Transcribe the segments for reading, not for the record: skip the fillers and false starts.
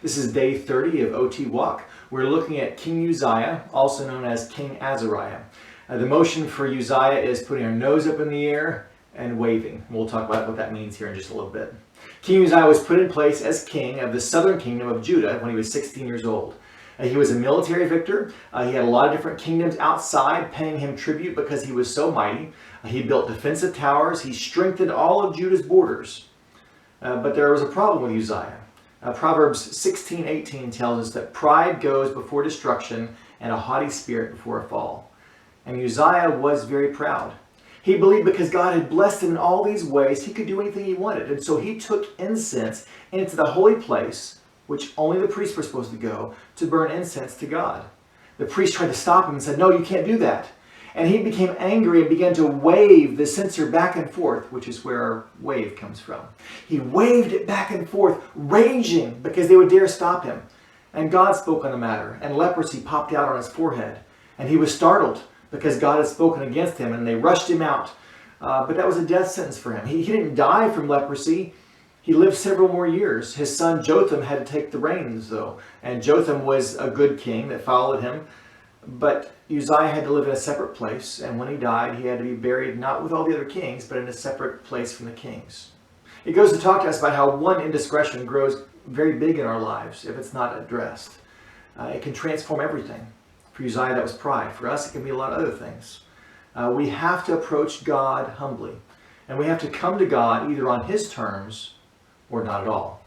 This is day 30 of OT Walk. We're looking at King Uzziah, also known as King AZARIAH. The motion for Uzziah is putting our nose up in the air and waving. We'll talk about what that means here in just a little bit. King Uzziah was put in place as king of the southern kingdom of Judah when he was 16 years old. He was a military victor. He had a lot of different kingdoms outside paying him tribute because he was so mighty. He built defensive towers. He strengthened all of Judah's borders. But there was a problem with Uzziah. Proverbs 16:18 tells us that pride goes before destruction and a haughty spirit before a fall. And Uzziah was very proud. He believed because God had blessed him in all these ways, he could do anything he wanted. And so he took incense into the holy place, which only the priests were supposed to go, to burn incense to God. The priest tried to stop him and said, "No, you can't do that." And he became angry and began to wave the censer back and forth, which is where our wave comes from. He waved it back and forth, raging because they would dare stop him. And God spoke on the matter, and leprosy popped out on his forehead. And he was startled because God had spoken against him, and they rushed him out. But that was a death sentence for him. He didn't die from leprosy. He lived several more years. His son Jotham had to take the reins, though. And Jotham was a good king that followed him. But Uzziah had to live in a separate place, and when he died, he had to be buried not with all the other kings, but in a separate place from the kings. It goes to talk to us about how one indiscretion grows very big in our lives if it's not addressed. It can transform everything. For Uzziah, that was pride. For us, it can be a lot of other things. We have to approach God humbly, and we have to come to God either on His terms or not at all.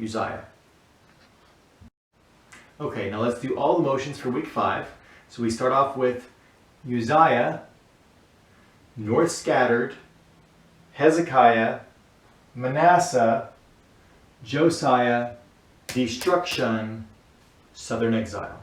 Uzziah. Okay, now let's do all the motions for week 5. So we start off with Uzziah, north scattered, Hezekiah, Manasseh, Josiah, destruction, southern exile.